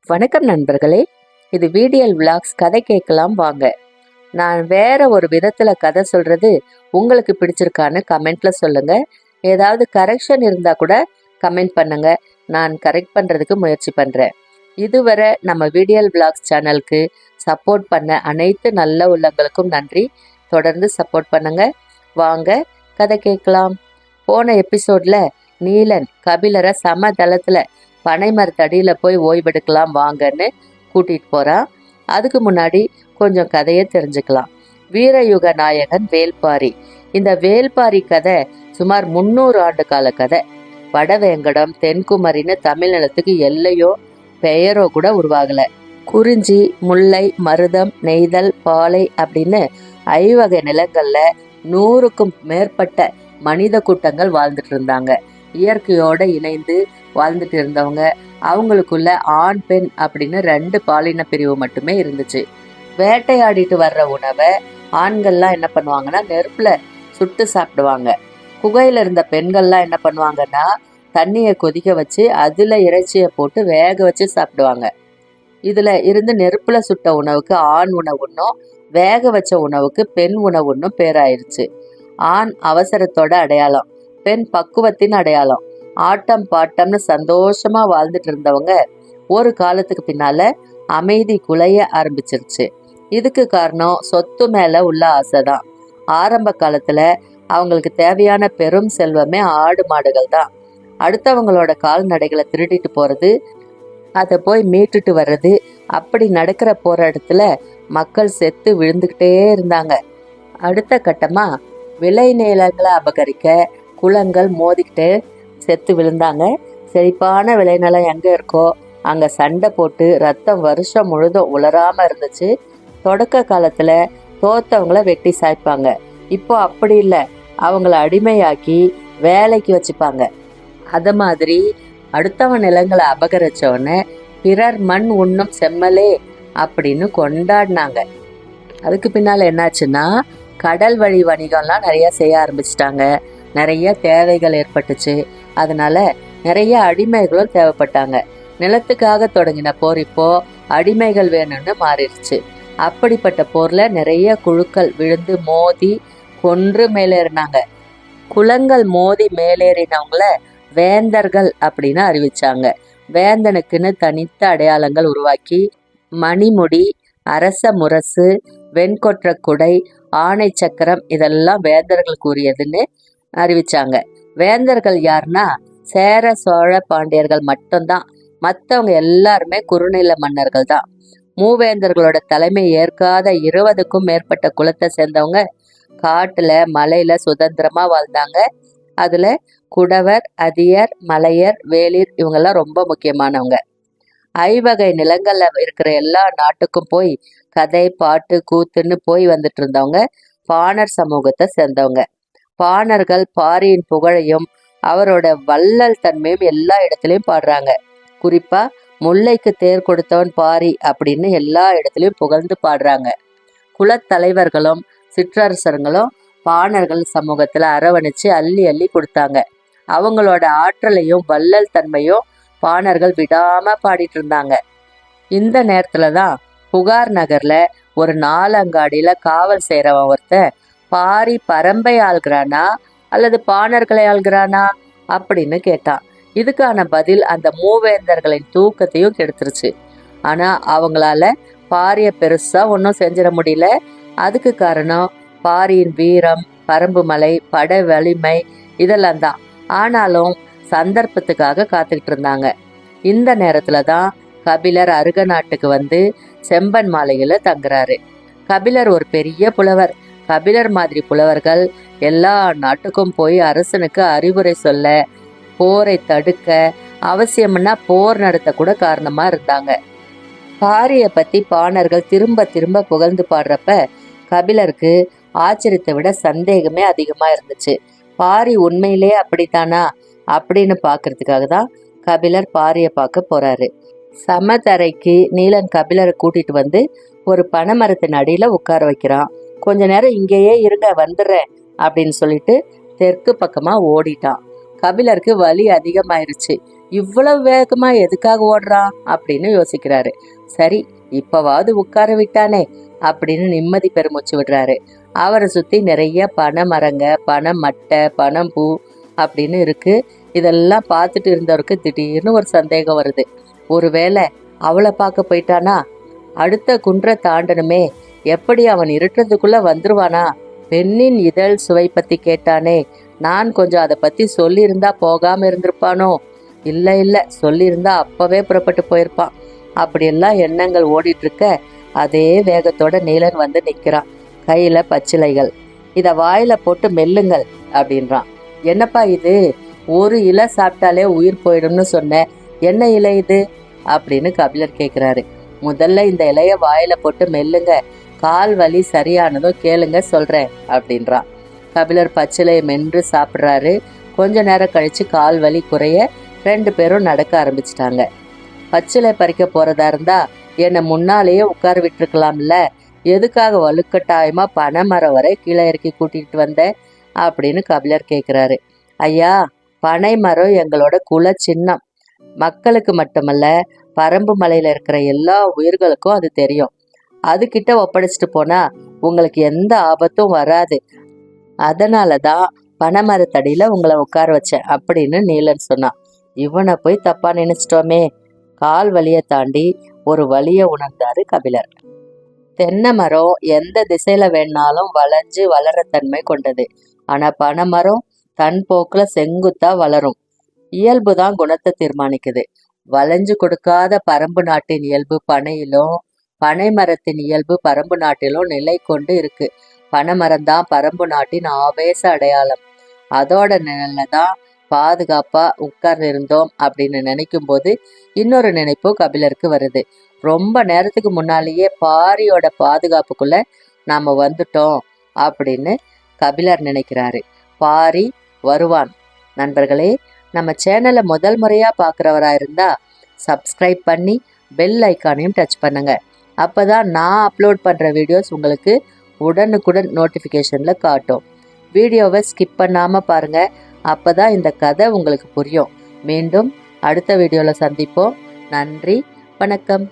வணக்கம் நண்பர்களே, இது VDL விலாக்ஸ். கதை கேட்கலாம் வாங்க. நான் வேற ஒரு விதத்துல கதை சொல்றது உங்களுக்கு பிடிச்சிருக்கான்னு கமெண்ட்ல சொல்லுங்க. ஏதாவது கரெக்ஷன் இருந்தா கூட கமெண்ட் பண்ணுங்க, நான் கரெக்ட் பண்றதுக்கு முயற்சி பண்றேன். இதுவரை நம்ம VDL விலாக்ஸ் சேனலுக்கு சப்போர்ட் பண்ண அனைத்து நல்ல உள்ளங்களுக்கும் நன்றி. தொடர்ந்து சப்போர்ட் பண்ணுங்க. வாங்க கதை கேட்கலாம். போன எபிசோட்ல நீலன் கபிலரை சமதளத்துல பனைமரத்தடியில போய் ஓய்வெடுக்கலாம் வாங்கன்னு கூட்டிட்டு போறான். அதுக்கு முன்னாடி கொஞ்சம் கதையை தெரிஞ்சுக்கலாம். வீரயுக நாயகன் வேல்பாரி. இந்த வேல்பாரி கதை சுமார் 300 ஆண்டு கால கதை. வடவேங்கடம் தென்குமரின்னு தமிழ் நிலத்துக்கு எல்லையோ பெயரோ கூட உருவாகல. குறிஞ்சி, முல்லை, மருதம், நெய்தல், பாலை அப்படின்னு 5 வகை நிலங்கள்ல 100க்கும் மேற்பட்ட மனித கூட்டங்கள் வாழ்ந்துட்டு இருந்தாங்க. இயற்கையோட இணைந்து வாழ்ந்துட்டு இருந்தவங்க. அவங்களுக்குள்ள ஆண் பெண் அப்படின்னு 2 பாலின பிரிவு மட்டுமே இருந்துச்சு. வேட்டையாடிட்டு வர்ற உணவை ஆண்கள்லாம் என்ன பண்ணுவாங்கன்னா நெருப்புல சுட்டு சாப்பிடுவாங்க. குகையில இருந்த பெண்கள்லாம் என்ன பண்ணுவாங்கன்னா தண்ணியை கொதிக்க வச்சு அதுல இறைச்சியை போட்டு வேக வச்சு சாப்பிடுவாங்க. இதுல இருந்து நெருப்புல சுட்ட உணவுக்கு ஆண் உணவுன்னும் வேக வச்ச உணவுக்கு பெண் உணவுன்னும் பேராயிருச்சு. ஆண் அவசரத்தோட அடையாளம், பெண் பக்குவத்தின் அடையாளம். ஆட்டம் பாட்டம்னு சந்தோஷமா வாழ்ந்துட்டு இருந்தவங்க ஒரு காலத்துக்கு பின்னால அமைதி குலைய ஆரம்பிச்சிருச்சு. இதுக்கு காரணம் சொத்து மேல உள்ள ஆசைதான். ஆரம்ப காலத்துல அவங்களுக்கு தேவையான பெரும் செல்வமே ஆடு மாடுகள் தான். அடுத்தவங்களோட கால்நடைகளை திருடிட்டு போறது, அதை போய் மீட்டுட்டு வர்றது, அப்படி நடக்கிற போற இடத்துல மக்கள் செத்து விழுந்துகிட்டே இருந்தாங்க. அடுத்த கட்டமா விளை நிலங்களை அபகரிக்க குளங்கள் மோதிக்கிட்டே செத்து விழுந்தாங்க. செழிப்பான விளைநிலம் எங்க இருக்கோ அங்க சண்டை போட்டு ரத்தம் வருஷம் முழுதும் உலராம இருந்துச்சு. தொடக்க காலத்துல தோத்தவங்கள வெட்டி சாய்ப்பாங்க. இப்போ அப்படி இல்லை, அவங்கள அடிமையாக்கி வேலைக்கு வச்சுப்பாங்க. அத மாதிரி அடுத்தவன் நிலங்களை அபகரிச்சவன பிறர் மண் உண்ணும் செம்மலே அப்படின்னு கொண்டாடினாங்க. அதுக்கு பின்னால என்னாச்சுன்னா கடல் வழி வணிகம்லாம் நிறைய செய்ய ஆரம்பிச்சிட்டாங்க. நிறைய தேவைகள் ஏற்பட்டுச்சு. அதனால நிறைய அடிமைகளும் தேவைப்பட்டாங்க. நிலத்துக்காக தொடங்கின போர் இப்போ அடிமைகள் வேணும்னு மாறிடுச்சு. அப்படிப்பட்ட போர்ல நிறைய குழுக்கள் விழுந்து மோதி கொன்று மேலேறினாங்க. குலங்கள் மோதி மேலேறினவங்கள வேந்தர்கள் அப்படின்னு அறிவிச்சாங்க. வேந்தனுக்குன்னு தனித்த அடையாளங்கள் உருவாக்கி மணிமுடி, அரச முரசு, வெண்கொற்ற குடை, ஆணை சக்கரம் இதெல்லாம் வேந்தர்களுக்கு உரியதுன்னு அறிவிச்சாங்க. வேந்தர்கள் யாருன்னா சேர சோழ பாண்டியர்கள் மட்டும்தான். மற்றவங்க எல்லாருமே குறுநில மன்னர்கள் தான். மூவேந்தர்களோட தலைமை ஏற்காத 20க்கும் மேற்பட்ட குலத்தை சேர்ந்தவங்க காட்டுல மலையில சுதந்திரமா வாழ்ந்தாங்க. அதுல குடவர், அதியர், மலையர், வேளிர் இவங்கெல்லாம் ரொம்ப முக்கியமானவங்க. 5 வகை நிலங்கள்ல இருக்கிற எல்லா நாட்டுக்கும் போய் கதை பாட்டு கூத்துன்னு போய் வந்துட்டு இருந்தவங்க பாணர் சமூகத்தை சேர்ந்தவங்க. பாணர்கள் பாரியின் புகழையும் அவரோட வள்ளல் தன்மையும் எல்லா இடத்துலயும் பாடுறாங்க. குறிப்பா முல்லைக்கு தேர் கொடுத்தவன் பாரி அப்படின்னு எல்லா இடத்துலயும் புகழ்ந்து பாடுறாங்க. குலத்தலைவர்களும் சிற்றரசர்களும் பாணர்கள் சமூகத்துல அரவணைச்சு அள்ளி அள்ளி கொடுத்தாங்க. அவங்களோட ஆற்றலையும் வள்ளல் தன்மையும் பாணர்கள் விடாம பாடிட்டு இருந்தாங்க. இந்த நேரத்துலதான் புகார் நகர்ல ஒரு நாலங்காடியில காவல் செய்யறவன் ஒருத்தன் பாரி பரம்பை ஆள்கிறானா அல்லது பாணர்களை ஆள்கிறானா அப்படின்னு கேட்டான். இதுக்கான பதில் அந்த மூவேந்தர்களின் தூக்கத்தையும் கெடுத்துருச்சு. ஆனா அவங்களால பாரிய பெருசா ஒன்றும் செஞ்சிட முடியல. அதுக்கு காரணம் பாரியின் வீரம், பரம்பு மலை, பட வலிமை இதெல்லாம் தான். ஆனாலும் சந்தர்ப்பத்துக்காக காத்துக்கிட்டு இருந்தாங்க. இந்த நேரத்துலதான் கபிலர் அருக நாட்டுக்கு வந்து செம்பன் மாலையில தங்குறாரு. கபிலர் ஒரு பெரிய புலவர். கபிலர் மாதிரி புலவர்கள் எல்லா நாட்டுக்கும் போய் அரசனுக்கு அறிவுரை சொல்ல, போரை தடுக்க, அவசியம்னா போர் நடத்த கூட காரணமா இருந்தாங்க. பாரிய பத்தி பாணர்கள் திரும்ப திரும்ப புகழ்ந்து பாடுறப்ப கபிலருக்கு ஆச்சரியத்தை விட சந்தேகமே அதிகமா இருந்துச்சு. பாரி உண்மையிலே அப்படித்தானா அப்படின்னு பாக்குறதுக்காக தான் கபிலர் பாரிய பார்க்க போறாரு. சமதரைக்கு நீலன் கபிலரை கூட்டிட்டு வந்து ஒரு பனைமரத்தின் அடியில உட்கார வைக்கிறான். கொஞ்ச நேரம் இங்கேயே இருங்க, வந்துடுறேன் அப்படின்னு சொல்லிட்டு தெற்கு பக்கமா ஓடிட்டான். கபிலருக்கு வலி அதிகமாயிருச்சு. இவ்வளவு வேகமா எதுக்காக ஓடுறான் அப்படின்னு யோசிக்கிறாரு. சரி, இப்பவாவது உட்கார விட்டானே அப்படின்னு நிம்மதி பெருமூச்சு விடுறாரு. அவரை சுத்தி நிறைய பனை மரங்க, பனை மட்டை, பனம்பூ அப்படின்னு இருக்கு. இதெல்லாம் பார்த்துட்டு இருந்தவருக்கு திடீர்னு ஒரு சந்தேகம் வருது. ஒருவேளை அவளை பார்க்க போயிட்டானா? அடுத்த குன்றை தாண்டனுமே, எப்படி அவன் இருட்டுறதுக்குள்ள வந்துருவானா? பெண்ணின் இதழ் சுவை பத்தி கேட்டானே, நான் கொஞ்சம் அதை பத்தி சொல்லியிருந்தா போகாம இருந்திருப்பானோ? இல்ல சொல்லியிருந்தா அப்பவே புறப்பட்டு போயிருப்பான். அப்படியெல்லாம் எண்ணங்கள் ஓடிட்டு இருக்க அதே வேகத்தோட நீலன் வந்து நிக்கிறான். கையில பச்சிலைகள். இத வாயில போட்டு மெல்லுங்கள் அப்படின்றான். என்னப்பா இது, ஒரு இலை சாப்பிட்டாலே உயிர் போயிடும்னு சொன்ன, என்ன இலை இது அப்படின்னு கபிலர் கேட்கிறாரு. முதல்ல இந்த இலைய வாயில போட்டு மெல்லுங்க, கால் வலி சரியானதும் கேளுங்க சொல்றேன் அப்படின்றான். கபிலர் பச்சிலையை மென்று சாப்பிட்றாரு. கொஞ்ச நேரம் கழிச்சு கால் வலி குறைய 2 பேரும் நடக்க ஆரம்பிச்சிட்டாங்க. பச்சிலை பறிக்க போறதா இருந்தா என்னை முன்னாலேயே உட்கார விட்டுருக்கலாம்ல, எதுக்காக வலுக்கட்டாயமா பனை மரம் வரை கீழே இறக்கி கூட்டிகிட்டு வந்த அப்படின்னு கபிலர் கேட்குறாரு. ஐயா, பனை மரம் எங்களோட குல சின்னம். மக்களுக்கு மட்டுமல்ல, பரம்பு மலையில இருக்கிற எல்லா உயிர்களுக்கும் அது தெரியும். அதுகிட்ட ஒப்படைச்சிட்டு போனா உங்களுக்கு எந்த ஆபத்தும் வராது. அதனாலதான் பனைமரத்தடியில உங்களை உட்கார வச்சேன் அப்படின்னு நீலன் சொன்னான். இவனை போய் தப்பா நினைச்சிட்டோமே. கால் வலியை தாண்டி ஒரு வலியை உணர்ந்தாரு கபிலர். தென்னை மரம் எந்த திசையில வேணாலும் வளைஞ்சு வளர தன்மை கொண்டது. ஆனா பனைமரம் தன் போக்குல செங்குத்தா வளரும். இயல்புதான் குணத்தை தீர்மானிக்குது. வளைஞ்சு கொடுக்காத பரம்பு நாட்டின் இயல்பு பனையிலும், பனை மரத்தின் இயல்பு பரம்பு நாட்டிலும் நிலை கொண்டு இருக்கு. பனைமரம் தான் பரம்பு நாட்டின் ஆவேச அடையாளம். அதோட நிழல்ல தான் பாதுகாப்பா உட்கார்ந்து இருந்தோம் அப்படின்னு நினைக்கும் போது இன்னொரு நினைப்பு கபிலருக்கு வருது. ரொம்ப நேரத்துக்கு முன்னாலேயே பாரியோட பாதுகாப்புக்குள்ள நாம வந்துட்டோம் அப்படின்னு கபிலர் நினைக்கிறாரு. பாரி வருவான். நண்பர்களே, நம்ம சேனலை முதல் முறையா பார்க்குறவரா இருந்தா சப்ஸ்கிரைப் பண்ணி பெல் ஐக்கானையும் டச் பண்ணுங்க. அப்பதான் நான் அப்லோட் பண்ற வீடியோஸ் உங்களுக்கு உடனுக்குடன் நோட்டிஃபிகேஷன்ல காட்டும். வீடியோவை ஸ்கிப் பண்ணாம பாருங்க. அப்பதான் இந்த கதை உங்களுக்கு புரியும். மீண்டும் அடுத்த வீடியோல சந்திப்போம். நன்றி, வணக்கம்.